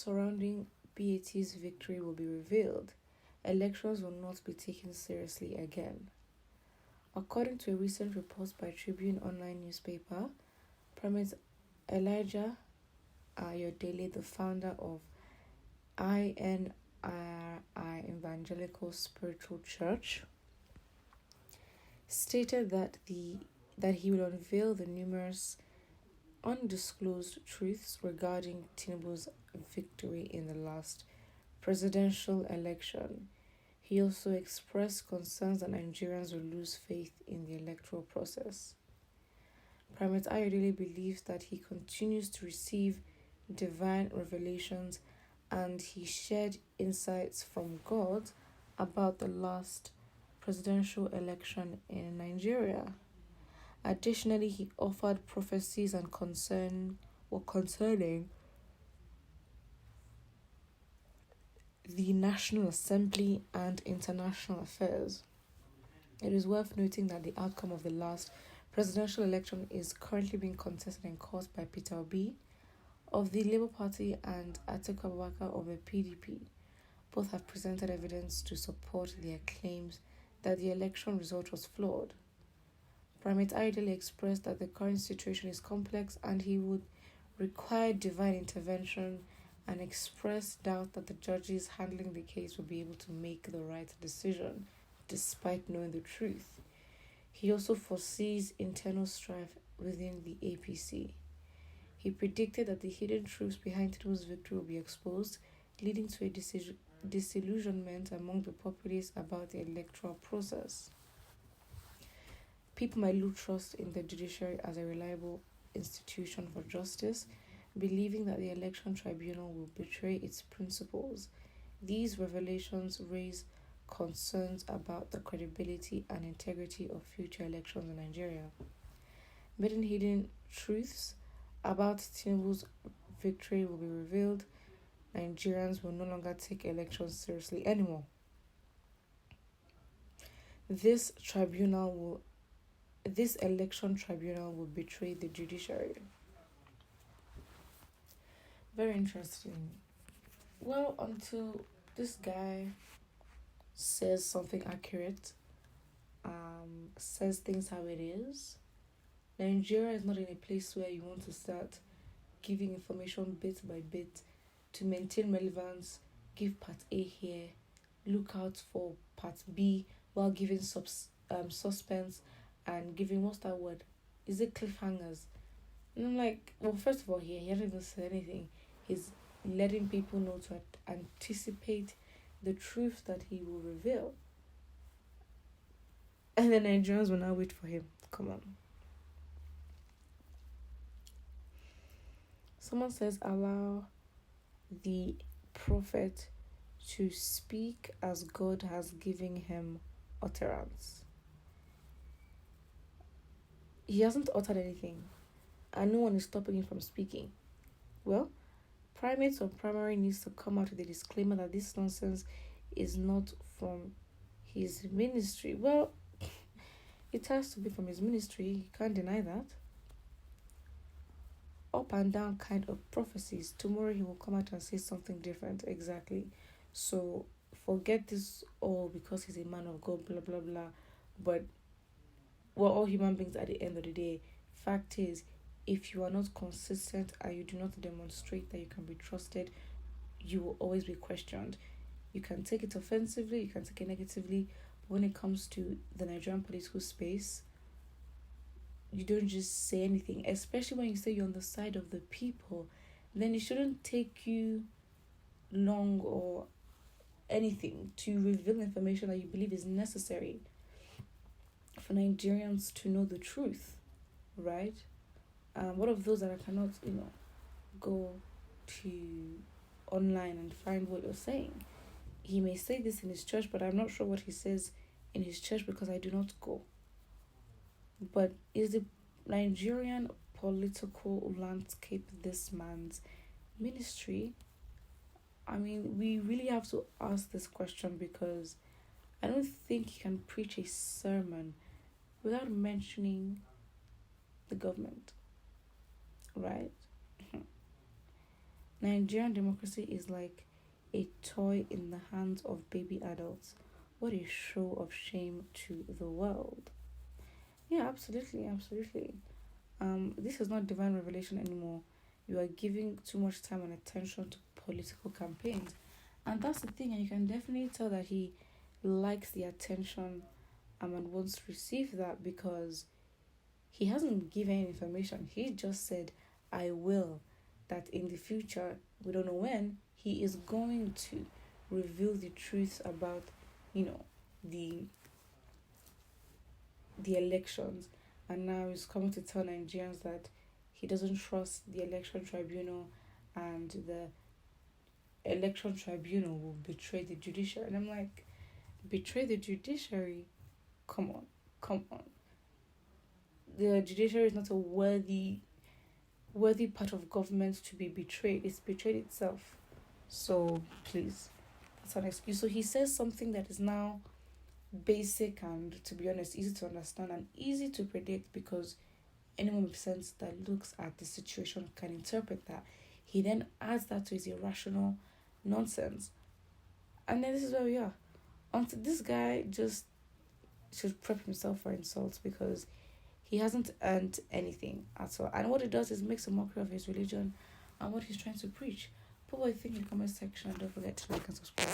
surrounding BAT's victory will be revealed, elections will not be taken seriously again. According to a recent report by Tribune online newspaper, Primate Elijah Ayodele, the founder of INRI Evangelical Spiritual Church, stated that he will unveil the numerous undisclosed truths regarding Tinubu's victory in the last presidential election. He also expressed concerns that Nigerians will lose faith in the electoral process. Primate Ayodele believes that he continues to receive divine revelations and he shared insights from God about the last presidential election in Nigeria. Additionally, he offered prophecies and concerning the National Assembly and international affairs. It is worth noting that the outcome of the last presidential election is currently being contested in court by Peter Obi of the Labour Party and Atiku Abubakar of the PDP. Both have presented evidence to support their claims that the election result was flawed. Primate Ayodele expressed that the current situation is complex and he would require divine intervention and expressed doubt that the judges handling the case will be able to make the right decision despite knowing the truth. He also foresees internal strife within the APC. He predicted that the hidden truths behind Tinubu's victory will be exposed, leading to a disillusionment among the populace about the electoral process. People might lose trust in the judiciary as a reliable institution for justice, believing that the election tribunal will betray its principles. These revelations raise concerns about the credibility and integrity of future elections in Nigeria. Hidden truths about Tinubu's victory will be revealed. Nigerians will no longer take elections seriously anymore. This election tribunal will betray the judiciary. Very interesting. Well, until this guy says something accurate, says things how it is, Nigeria is not in a place where you want to start giving information bit by bit to maintain relevance. Give part A here, look out for part B while giving suspense and giving, what's that word? Is it cliffhangers? And I'm like, well, first of all, he hasn't even said anything. He's letting people know to anticipate the truth that he will reveal. And the Nigerians will now wait for him. Come on. Someone says, allow the prophet to speak as God has given him utterance. He hasn't uttered anything, and no one is stopping him from speaking. Well, primates or primary needs to come out with a disclaimer that this nonsense is not from his ministry. Well, it has to be from his ministry. You can't deny that. Up and down kind of prophecies. Tomorrow he will come out and say something different. Exactly. So forget this all because he's a man of God, blah, blah, blah. But we're all human beings at the end of the day. Fact is, if you are not consistent and you do not demonstrate that you can be trusted, you will always be questioned. You can take it offensively, you can take it negatively, but when it comes to the Nigerian political space, you don't just say anything, especially when you say you're on the side of the people. Then it shouldn't take you long or anything to reveal information that you believe is necessary for Nigerians to know the truth, right? One of those that I cannot, go to online and find what you're saying. He may say this in his church, but I'm not sure what he says in his church because I do not go. But is the Nigerian political landscape this man's ministry? I mean, we really have to ask this question because I don't think he can preach a sermon without mentioning the government, right? Nigerian democracy is like a toy in the hands of baby adults. What a show of shame to the world. Yeah, absolutely, absolutely. This is not divine revelation anymore. You are giving too much time and attention to political campaigns. And that's the thing, and you can definitely tell that he likes the attention and wants to receive that because he hasn't given any information. He just said, I will. That in the future, we don't know when, he is going to reveal the truth about, you know, the the elections. And now he's coming to tell Nigerians that he doesn't trust the election tribunal and the election tribunal will betray the judiciary. And I'm like, betray the judiciary? Come on, come on. The judiciary is not a worthy part of government to be betrayed. It's betrayed itself. So please, that's an excuse. So he says something that is now basic and, to be honest, easy to understand and easy to predict because anyone with sense that looks at the situation can interpret that. He then adds that to his irrational nonsense. And then this is where we are. Until this guy just should prep himself for insults because he hasn't earned anything at all. And what he does is makes a mockery of his religion and what he's trying to preach. Put what you think in the comment section and don't forget to like and subscribe.